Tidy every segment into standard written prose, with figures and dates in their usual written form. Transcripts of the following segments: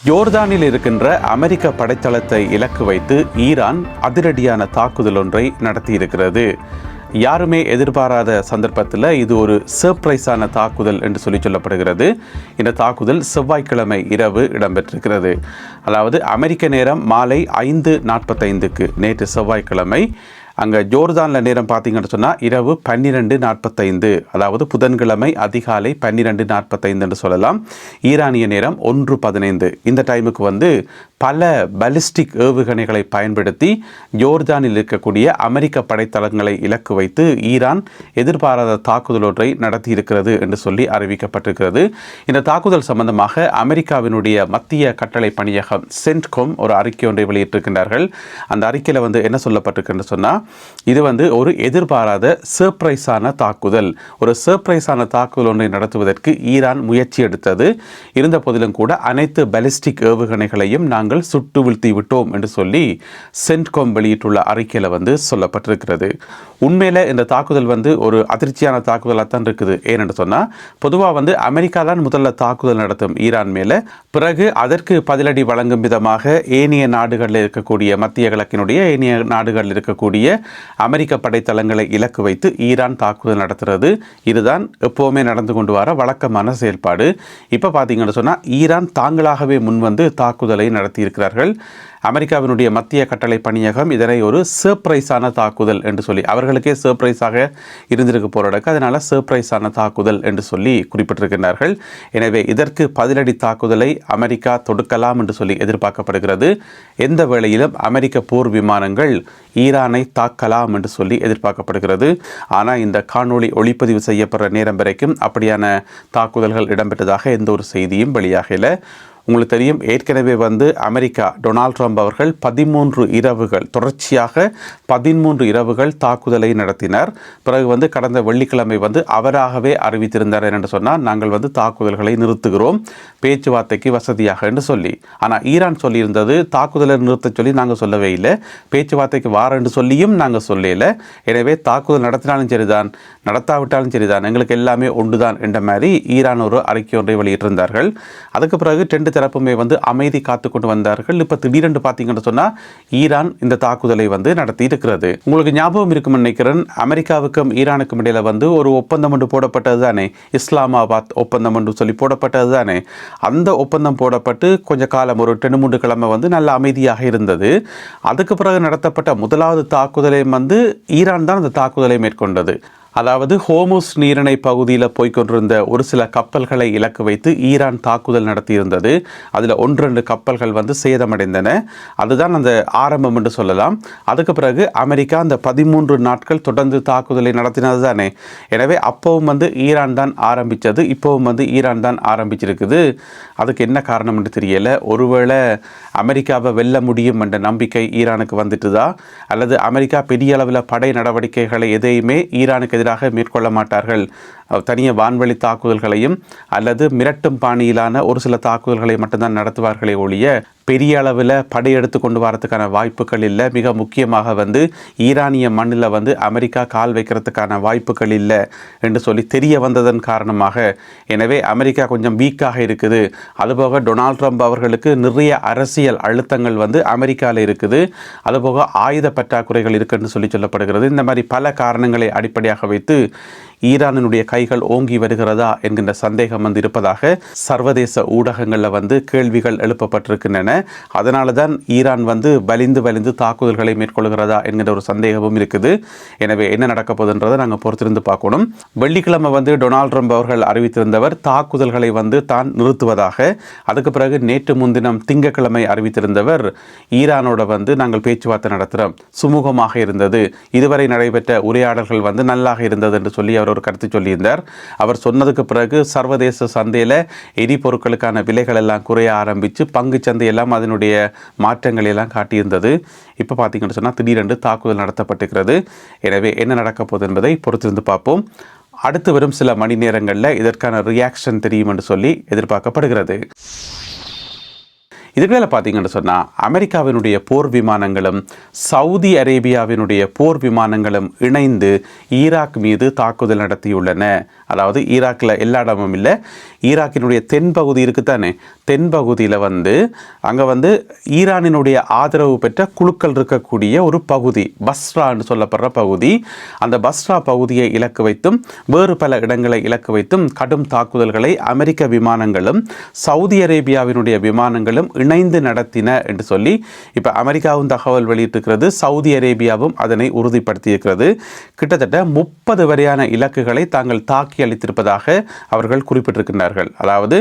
ஜோர்தானில் இருக்கின்ற அமெரிக்க படைத்தளத்தை இலக்கு வைத்து ஈரான் அதிரடியான தாக்குதல் ஒன்றை நடத்தியிருக்கிறது. யாருமே எதிர்பாராத சந்தர்ப்பத்தில் இது ஒரு சர்ப்ரைஸான தாக்குதல் என்று சொல்லப்படுகிறது. இந்த தாக்குதல் செவ்வாய்க்கிழமை இரவு இடம்பெற்றிருக்கிறது. அதாவது அமெரிக்க நேரம் மாலை 5:45 நேற்று செவ்வாய்க்கிழமை. அங்கே ஜோர்தானில் நேரம் பார்த்தீங்கன்னு சொன்னால் இரவு 12:45, அதாவது புதன்கிழமை அதிகாலை 12:45 என்று சொல்லலாம். ஈரானிய நேரம் 1:15. இந்த டைமுக்கு பல பலிஸ்டிக் ஏவுகணைகளை பயன்படுத்தி ஜோர்தானில் இருக்கக்கூடிய அமெரிக்க படைத்தளங்களை இலக்கு வைத்து ஈரான் எதிர்பாராத தாக்குதல் ஒன்றை நடத்தியிருக்கிறது என்று சொல்லி அறிவிக்கப்பட்டிருக்கிறது. இந்த தாக்குதல் சம்பந்தமாக அமெரிக்காவினுடைய மத்திய கட்டளை பணியகம் சென்ட்கோம் ஒரு அறிக்கை ஒன்றை வெளியிட்டிருக்கின்றார்கள். அந்த அறிக்கையில் என்ன சொல்லப்பட்டிருக்குன்னு சொன்னால், இது ஒரு எதிர்பாராத சர்ப்ரைஸான தாக்குதல். ஒரு சர்ப்ரைஸான தாக்குதல் ஒன்றை நடத்துவதற்கு ஈரான் முயற்சி எடுத்தது. இருந்த போதிலும் கூட அனைத்து பாலிஸ்டிக் ஏவுகணைகளையும் நாங்கள் சுட்டு வீழ்த்தி விட்டோம் என்று சொல்லி சென்ட்கோம் வெளியிட்டுள்ள அறிக்கையில் சொல்லப்பட்டிருக்கிறது. உண்மையில இந்த தாக்குதல் ஒரு அதிர்ச்சியான தாக்குதலாக தான் இருக்குது. ஏனென்று சொன்னால், பொதுவாக அமெரிக்கா தான் முதல்ல தாக்குதல் நடத்தும் ஈரான் மேலே. பிறகு அதற்கு பதிலடி வழங்கும் விதமாக ஏனைய நாடுகளில் இருக்கக்கூடிய மத்திய கிழக்கினுடைய ஏனைய நாடுகளில் இருக்கக்கூடிய அமெரிக்க படைத்தளங்களை இலக்கு வைத்து ஈரான் தாக்குதல் நடத்துறது. இதுதான் எப்போவுமே நடந்து கொண்டு வர வழக்கமான செயல்பாடு. இப்போ பார்த்தீங்கன்னு சொன்னால், ஈரான் தாங்களாகவே முன்வந்து தாக்குதலை நடத்தியிருக்கிறார்கள். அமெரிக்காவினுடைய மத்திய கட்டளை பணியகம் இதனை ஒரு சர்ப்ரைஸான தாக்குதல் என்று சொல்லி, அவர்களுக்கே சர்ப்ரைஸாக இருந்திருக்க போராடக்கு, அதனால் சர்ப்ரைஸான தாக்குதல் என்று சொல்லி குறிப்பிட்டிருக்கிறார்கள். எனவே இதற்கு பதிலடி தாக்குதலை அமெரிக்கா தொடுக்கலாம் என்று சொல்லி எதிர்பார்க்கப்படுகிறது. எந்த வேளையிலும் அமெரிக்க போர் விமானங்கள் ஈரானை தாக்கலாம் என்று சொல்லி எதிர்பார்க்கப்படுகிறது. ஆனால் இந்த காணொளி ஒளிப்பதிவு செய்யப்படுற நேரம் வரைக்கும் அப்படியான தாக்குதல்கள் இடம்பெற்றதாக எந்த ஒரு செய்தியும் வெளியாகல. உங்களுக்கு தெரியும், ஏற்கனவே அமெரிக்கா டொனால்ட் ட்ரம்ப் அவர்கள் 13 இரவுகள் தொடர்ச்சியாக 13 இரவுகள் தாக்குதலை நடத்தினார். பிறகு கடந்த வெள்ளிக்கிழமை அவராகவே அறிவித்திருந்தார் என்று சொன்னால், நாங்கள் தாக்குதல்களை நிறுத்துகிறோம் பேச்சுவார்த்தைக்கு வசதியாக என்று சொல்லி. ஆனால் ஈரான் சொல்லியிருந்தது தாக்குதலை நிறுத்த சொல்லி நாங்கள் சொல்லவே இல்லை, பேச்சுவார்த்தைக்கு வார என்று சொல்லியும் நாங்கள் சொல்லல. எனவே தாக்குதல் நடத்தினாலும் சரிதான், நடத்தாவிட்டாலும் சரிதான், எங்களுக்கு எல்லாமே ஒன்றுதான் என்ற மாதிரி ஈரான் ஒரு அறிக்கை ஒன்றை வெளியிட்டிருந்தார்கள். அதுக்கு பிறகு 2 தரப்புமே அமைதி காத்து கொண்டு வந்தார்கள். இப்போ திடீரென்று பார்த்தீங்கன்னு சொன்னால், ஈரான் இந்த தாக்குதலை நடத்தி இருக்கிறது. உங்களுக்கு ஞாபகம் இருக்கும் நினைக்கிறேன், அமெரிக்காவுக்கும் ஈரானுக்கும் இடையில ஒரு ஒப்பந்தம் ஒன்று போடப்பட்டது தானே, இஸ்லாமாபாத் ஒப்பந்தம் ஒன்று சொல்லி போடப்பட்டது தானே. அந்த ஒப்பந்தம் போடப்பட்டு கொஞ்ச காலம் ஒரு 2-3 கிழமை நல்ல அமைதியாக இருந்தது. அதுக்கு பிறகு நடத்தப்பட்ட முதலாவது தாக்குதலை ஈரான் தான் அந்த தாக்குதலை மேற்கொண்டது. அதாவது ஹோமுஸ் நீரிணை பகுதியில் போய்கொண்டிருந்த ஒரு சில கப்பல்களை இலக்கு வைத்து ஈரான் தாக்குதல் நடத்தியிருந்தது. அதில் 1-2 கப்பல்கள் சேதமடைந்தன. அதுதான் அந்த ஆரம்பம் என்று சொல்லலாம். அதுக்கு பிறகு அமெரிக்கா அந்த 13 நாட்கள் தொடர்ந்து தாக்குதலை நடத்தினது தானே. எனவே அப்பவும் ஈரான் தான் ஆரம்பித்தது, இப்போவும் ஈரான் தான் ஆரம்பிச்சிருக்குது. அதுக்கு என்ன காரணம் என்று தெரியல. ஒருவேளை அமெரிக்காவை வெல்ல முடியும் என்ற நம்பிக்கை ஈரானுக்கு வந்துட்டுதா, அல்லது அமெரிக்கா பெரிய அளவில் படை நடவடிக்கைகளை எதையுமே ஈரானுக்கு எதிராக மேற்கொள்ள மாட்டார்கள், தனியாக வான்வெளி தாக்குதல்களையும் அல்லது மிரட்டும் பாணியிலான ஒரு சில தாக்குதல்களை மட்டும்தான் நடத்துவார்களே ஒழிய பெரிய அளவில் படையெடுத்து கொண்டு வரதுக்கான வாய்ப்புகள் இல்லை. மிக முக்கியமாக ஈரானிய மண்ணில் அமெரிக்கா கால் வைக்கிறதுக்கான வாய்ப்புகள் இல்லை என்று சொல்லி தெரிய வந்ததன் காரணமாக, எனவே அமெரிக்கா கொஞ்சம் வீக்காக இருக்குது. அதுபோக டொனால்ட் ட்ரம்ப் அவர்களுக்கு நிறைய அரசியல் அழுத்தங்கள் அமெரிக்காவில் இருக்குது. அதுபோக ஆயுத பற்றாக்குறைகள் இருக்குன்னு சொல்லப்படுகிறது. இந்த மாதிரி பல காரணங்களை அடிப்படையாக வைத்து ஈரானினுடைய கைகள் ஓங்கி வருகிறதா என்கின்ற சந்தேகம் இருப்பதாக சர்வதேச ஊடகங்களில் கேள்விகள் எழுப்பப்பட்டிருக்கின்றன. அதனால தான் ஈரான் வலிந்து தாக்குதல்களை மேற்கொள்கிறதா என்கிற ஒரு சந்தேகமும் இருக்குது. எனவே என்ன நடக்க போகுதுன்றதை நாங்கள் பொறுத்திருந்து பார்க்கணும். வெள்ளிக்கிழமை டொனால்ட் ட்ரம்ப் அவர்கள் அறிவித்திருந்தவர் தாக்குதல்களை தான் நிறுத்துவதாக. அதுக்கு பிறகு நேற்று முன்தினம் திங்கட்கிழமை அறிவித்திருந்தவர் ஈரானோட நாங்கள் பேச்சுவார்த்தை நடத்துகிறோம், சுமூகமாக இருந்தது, இதுவரை நடைபெற்ற உரையாடல்கள் நல்லாக இருந்தது என்று சொல்லி அவர் ஒரு கருத்து சொல்லியிருந்தார். அவர் சொன்னதுக்கு பிறகு சர்வதேச சந்தையில் எரிபொருட்களுக்கான விலைகள் எல்லாம் குறைய ஆரம்பித்து பங்கு சந்தையெல்லாம் அதனுடைய மாற்றங்கள் எல்லாம் காட்டியிருந்தது. இப்போ பார்த்தீங்கன்னு சொன்னால் திடீரென்று தாக்குதல் நடத்தப்பட்டிருக்கிறது. எனவே என்ன நடக்க போகுது என்பதை பொறுத்திருந்து பார்ப்போம். அடுத்து வரும் சில மணி நேரங்களில் இதற்கான ரியாக்ஷன் தெரியும் என்று சொல்லி எதிர்பார்க்கப்படுகிறது. இதுக்குள்ள பார்த்தீங்கன்னு சொன்னால் அமெரிக்காவினுடைய போர் விமானங்களும் சவுதி அரேபியாவினுடைய போர் விமானங்களும் இணைந்து ஈராக் மீது தாக்குதல் நடத்தியுள்ளன. அதாவது ஈராக்கில் எல்லா இடமும் இல்லை, ஈராக்கினுடைய தென்பகுதி இருக்குத்தானே, தென்பகுதியில் அங்கே ஈரானினுடைய ஆதரவு பெற்ற குழுக்கள் இருக்கக்கூடிய ஒரு பகுதி பஸ்ரான்னு சொல்லப்படுற பகுதி. அந்த பஸ்ரா பகுதியை இலக்கு வைத்தும் வேறு பல இடங்களை இலக்கு வைத்தும் கடும் தாக்குதல்களை அமெரிக்க விமானங்களும் சவுதி அரேபியாவினுடைய விமானங்களும் இணைந்து நடத்தின என்று சொல்லி இப்போ அமெரிக்காவும் தகவல் வெளியிட்டிருக்கிறது. சவுதி அரேபியாவும் அதனை உறுதிப்படுத்தியிருக்கிறது. கிட்டத்தட்ட 30 வரையான இலக்குகளை தாங்கள் தாக்கி அளித்திருப்பதாக அவர்கள் குறிப்பிட்டிருக்கின்றார்கள். அதாவது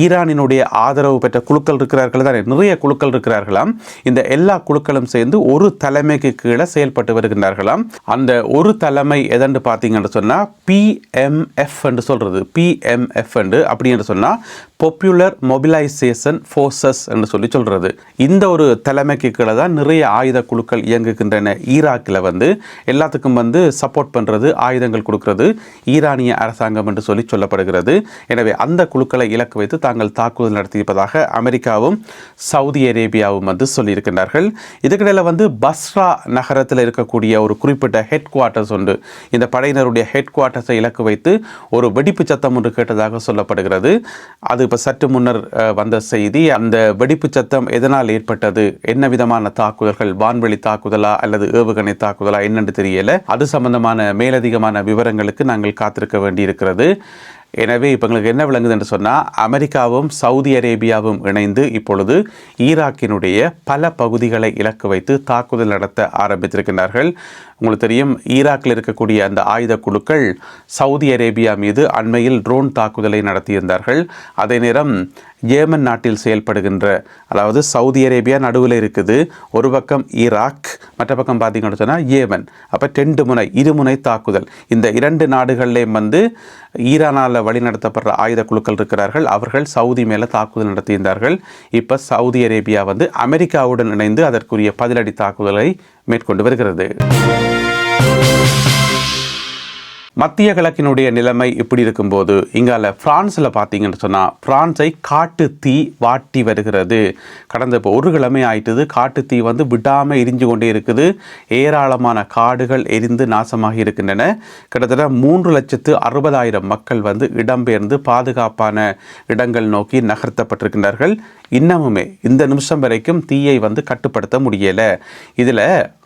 ஈரானினுடைய ஆதரவு பெற்ற குழுக்கள் இருக்கிறார்கள் தானே, நிறைய குழுக்கள் இருக்கிறார்களாம். இந்த எல்லா குழுக்களும் சேர்ந்து ஒரு தலைமைக்கு கீழே செயல்பட்டு வருகின்றார்களாம். அந்த ஒரு தலைமை எதென்று பார்த்தீங்கன்னு சொன்னால் PMF என்று சொல்கிறது. PMF என்று அப்படி என்று சொன்னால் பாப்புலர் மொபிலைசேஷன் ஃபோர்ஸஸ் என்று சொல்கிறது. இந்த ஒரு தலைமைக்கு கீழே தான் நிறைய ஆயுத குழுக்கள் இயங்குகின்றன. ஈராக்கில் எல்லாத்துக்கும் சப்போர்ட் பண்ணுறது, ஆயுதங்கள் கொடுக்கிறது ஈரானிய அரசாங்கம் என்று சொல்லப்படுகிறது. எனவே அந்த குழுக்களை இலக்கு வைத்து தாங்கள் தாக்குதல் நடத்தியிருப்பதாக அமெரிக்காவும் சவுதி அரேபியாவும் சொல்லியிருக்கின்றார்கள். இதுக்கிடையில் பஸ்ரா நகரத்தில் இருக்கக்கூடிய ஒரு குறிப்பிட்ட ஹெட் குவார்ட்டர்ஸ் உண்டு. இந்த படையினருடைய ஹெட் குவார்ட்டர்ஸை இலக்கு வைத்து ஒரு வெடிப்பு சத்தம் ஒன்று கேட்டதாக சொல்லப்படுகிறது. அது இப்போ சற்று முன்னர் வந்த செய்தி. அந்த வெடிப்பு சத்தம் எதனால் ஏற்பட்டது, என்ன விதமான தாக்குதல்கள், வான்வெளி தாக்குதலா அல்லது ஏவுகணை தாக்குதலா என்னென்று தெரியல. அது சம்பந்தமான மேலதிகமான விவரங்களுக்கு நாங்கள் காத்திருக்க வேண்டியிருக்கிறது. எனவே இப்போ எங்களுக்கு என்ன விளங்குது என்று சொன்னால் அமெரிக்காவும் சவுதி அரேபியாவும் இணைந்து இப்பொழுது ஈராக்கினுடைய பல பகுதிகளை இலக்கு வைத்து தாக்குதல் நடத்த ஆரம்பித்திருக்கிறார்கள். உங்களுக்கு தெரியும், ஈராக்கில் இருக்கக்கூடிய அந்த ஆயுத குழுக்கள் சவுதி அரேபியா மீது அண்மையில் ட்ரோன் தாக்குதலை நடத்தியிருந்தார்கள். அதே நேரம் ஏமன் நாட்டில் செயல்படுகின்ற, அதாவது சவுதி அரேபியா நடுவில் இருக்குது, ஒரு பக்கம் ஈராக், மற்ற பக்கம் பார்த்தீங்கன்னு சொன்னால் ஏமன். அப்போ 2 முனை, இருமுனை தாக்குதல். இந்த 2 நாடுகள்லேயும் ஈரானால் வழிநடத்தப்படுற ஆயுத குழுக்கள் இருக்கிறார்கள். அவர்கள் சவுதி மேலே தாக்குதல் நடத்தியிருந்தார்கள். இப்போ சவுதி அரேபியா அமெரிக்காவுடன் இணைந்து அதற்குரிய பதிலடி தாக்குதலை மேற்கொண்டு வருகிறது. மத்திய கிழக்கினுடைய நிலைமை இப்படி இருக்கும்போது இங்கால பிரான்ஸில் பார்த்தீங்கன்னு சொன்னால் பிரான்ஸை காட்டு தீ வாட்டி வருகிறது. கடந்த இப்போ ஒரு கிழமை ஆயிட்டுது, காட்டு தீ விடாமல் எரிஞ்சு கொண்டே இருக்குது. ஏராளமான காடுகள் எரிந்து நாசமாகி இருக்கின்றன. கிட்டத்தட்ட 3,60,000 மக்கள் இடம்பெயர்ந்து பாதுகாப்பான இடங்கள் நோக்கி நகர்த்தப்பட்டிருக்கின்றார்கள். இன்னமுமே இந்த நிமிஷம் வரைக்கும் தீயை கட்டுப்படுத்த முடியலை. இதில்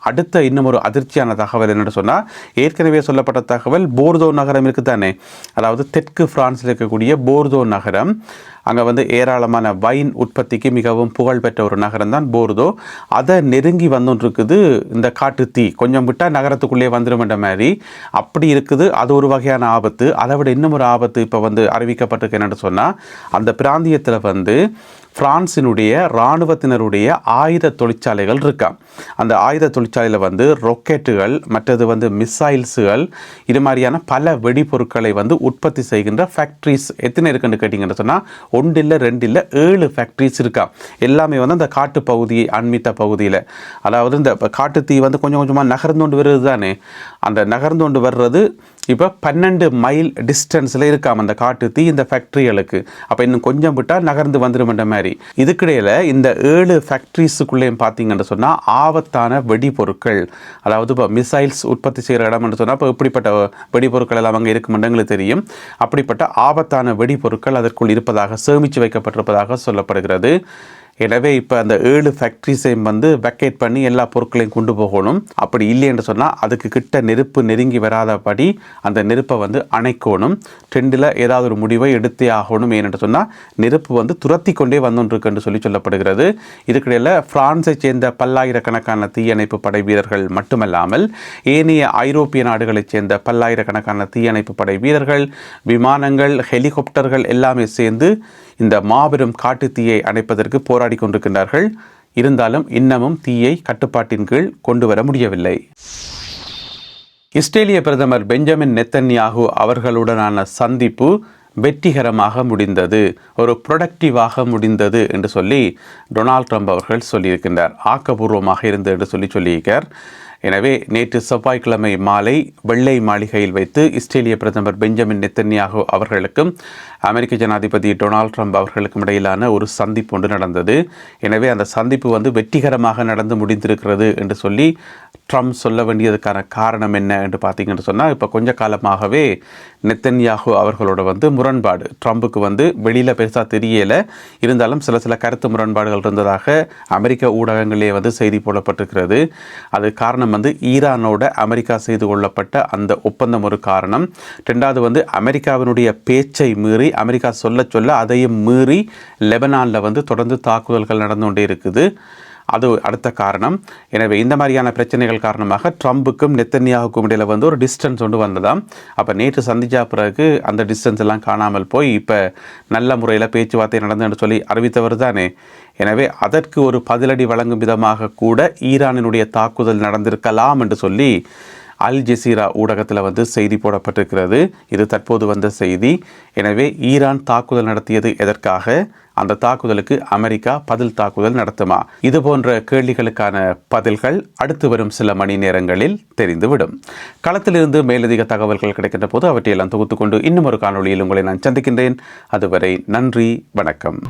அடுத்த இன்னும் ஒரு அதிர்ச்சியான தகவல் என்னென்னு சொன்னால், ஏற்கனவே சொல்லப்பட்ட தகவல் போர்தோ நகரம் இருக்குதானே, அதாவது தெற்கு பிரான்ஸில் இருக்கக்கூடிய போர்தோ நகரம். அங்கே ஏராளமான வைன் உற்பத்திக்கு மிகவும் புகழ்பெற்ற ஒரு நகரம் தான் போர்தோ. அதை நெருங்கி வந்துருக்குது இந்த காட்டு தீ. கொஞ்சம் விட்டால் நகரத்துக்குள்ளே வந்துடுமென்ற மாதிரி அப்படி இருக்குது. அது ஒரு வகையான ஆபத்து. அதை விட இன்னும் ஒரு ஆபத்து இப்போ அறிவிக்கப்பட்டிருக்கு. என்னென்னு சொன்னால், அந்த பிராந்தியத்தில் பிரான்சினுடைய இராணுவத்தினருடைய ஆயுத தொழிற்சாலைகள் இருக்காம். அந்த ஆயுத தொழிற்சாலையில் ரொக்கெட்டுகள், மற்றது மிசைல்ஸுகள், இது மாதிரியான பல வெடிபொருட்களை உற்பத்தி செய்கின்ற ஃபேக்ட்ரிஸ் எத்தனை இருக்குன்னு கேட்டிங்கன்னு சொன்னால் 1 இல்லை 2 இல்லை 7 ஃபேக்ட்ரிஸ் இருக்கா. எல்லாமே அந்த காட்டு பகுதியை அண்மித்த பகுதியில். அதாவது இந்த காட்டு தீ கொஞ்சம் கொஞ்சமாக நகர்ந்து கொண்டு வருது தானே, அந்த நகர்ந்து கொண்டு வர்றது இப்போ 12 மைல் டிஸ்டன்ஸில் இருக்காம அந்த காட்டு தீ இந்த ஃபேக்ட்ரிகளுக்கு. அப்போ இன்னும் கொஞ்சம் விட்டால் நகர்ந்து வந்துடுமென்ற மாதிரி. இதுக்கிடையில் இந்த 7 ஃபேக்ட்ரிஸுக்குள்ளேயும் பார்த்தீங்கன்னு சொன்னால் ஆபத்தான வெடிபொருட்கள், அதாவது இப்போ மிசைல்ஸ் உற்பத்தி செய்கிற இடம்னு சொன்னால் இப்போ இப்படிப்பட்ட வெடிபொருட்கள் எல்லாம் அங்கே இருக்குமென்று எங்களுக்கு தெரியும். அப்படிப்பட்ட ஆபத்தான வெடிபொருட்கள் அதற்குள் இருப்பதாக, சேமித்து வைக்கப்பட்டிருப்பதாக சொல்லப்படுகிறது. எனவே இப்போ அந்த 7 ஃபேக்ட்ரிஸையும் வெக்கேட் பண்ணி எல்லா பொருட்களையும் கொண்டு போகணும். அப்படி இல்லை என்று சொன்னால் அதுக்கு கிட்ட நெருப்பு நெருங்கி வராதபடி அந்த நெருப்பை அணைக்கணும். ட்ரெண்டில் ஏதாவது ஒரு முடிவை எடுத்தே ஆகணும். ஏனென்று சொன்னால் நெருப்பு துரத்தி கொண்டே வந்துருக்குன்னு சொல்லப்படுகிறது. இதுக்கிடையில் பிரான்ஸை சேர்ந்த பல்லாயிரக்கணக்கான தீயணைப்பு படை வீரர்கள் மட்டுமல்லாமல் ஏனைய ஐரோப்பிய நாடுகளைச் சேர்ந்த பல்லாயிரக்கணக்கான தீயணைப்பு படை வீரர்கள், விமானங்கள், ஹெலிகாப்டர்கள் எல்லாமே சேர்ந்து இந்த மாபெரும் காட்டு தீயை அணைப்பதற்கு போராடி கொண்டிருக்கின்றார்கள். இருந்தாலும் இன்னமும் தீயை கட்டுப்பாட்டின் கீழ் கொண்டு வர முடியவில்லை. இஸ்ரேலிய பிரதமர் பெஞ்சமின் நெத்தன்யாகு அவர்களுடனான சந்திப்பு வெற்றிகரமாக முடிந்தது, ஒரு ப்ரொடக்டிவாக முடிந்தது என்று சொல்லி டொனால்ட் ட்ரம்ப் அவர்கள் சொல்லியிருக்கின்றார். ஆக்கப்பூர்வமாக இருந்தது என்று சொல்லியிருக்கார். எனவே நேற்று செவ்வாய்க்கிழமை மாலை வெள்ளை மாளிகையில் வைத்து இஸ்ரேலிய பிரதமர் பெஞ்சமின் நெத்தன்யாகு அவர்களுக்கும் அமெரிக்க ஜனாதிபதி டொனால்ட் ட்ரம்ப் அவர்களுக்கும் இடையிலான ஒரு சந்திப்பு ஒன்று நடந்தது. எனவே அந்த சந்திப்பு வெற்றிகரமாக நடந்து முடிந்திருக்கிறது என்று சொல்லி ட்ரம்ப் சொல்ல வேண்டியதுக்கான காரணம் என்ன என்று பார்த்தீங்கன்னு சொன்னால், இப்போ கொஞ்ச காலமாகவே நெத்தன்யாகு அவர்களோட முரண்பாடு ட்ரம்புக்கு வெளியில் பெருசாக தெரியலை, இருந்தாலும் சில கருத்து முரண்பாடுகள் இருந்ததாக அமெரிக்க ஊடகங்களே செய்தி போடப்பட்டிருக்கிறது. அது காரணம் ஈரானோட அமெரிக்கா செய்து கொள்ளப்பட்ட அந்த ஒப்பந்தம் ஒரு காரணம். ரெண்டாவது அமெரிக்காவினுடைய பேச்சை மீறி, அமெரிக்கா சொல்ல அதையும் மீறி லெபனானில் தொடர்ந்து தாக்குதல்கள் நடந்து கொண்டே இருக்குது. அது அடுத்த காரணம். எனவே இந்த மாதிரியான பிரச்சனைகள் காரணமாக ட்ரம்புக்கும் நெத்தன்யாகுக்கும் இடையில் ஒரு டிஸ்டன்ஸ் ஒன்று வந்ததாம். அப்போ நேற்று சந்திச்சா பிறகு அந்த டிஸ்டன்ஸ் எல்லாம் காணாமல் போய் இப்போ நல்ல முறையில் பேச்சுவார்த்தை நடந்துன்னு சொல்லி அறிவித்தவர் தானே. எனவே அதற்கு ஒரு பதிலடி வழங்கும் விதமாக கூட ஈரானினுடைய தாக்குதல் நடந்திருக்கலாம் என்று சொல்லி அல் ஜசீரா ஊடகத்தில் செய்தி போடப்பட்டிருக்கிறது. இது தற்போது வந்த செய்தி. எனவே ஈரான் தாக்குதல் நடத்தியது எதற்காக, அந்த தாக்குதலுக்கு அமெரிக்கா பதில் தாக்குதல் நடத்துமா, இது போன்ற கேள்விகளுக்கான பதில்கள் அடுத்து வரும் சில மணி நேரங்களில் தெரிந்துவிடும். களத்திலிருந்து மேலதிக தகவல்கள் கிடைக்கின்ற போது அவற்றையெல்லாம் தொகுத்துக்கொண்டு இன்னும் ஒரு காணொளியில் உங்களை நான் சந்திக்கின்றேன். அதுவரை நன்றி, வணக்கம்.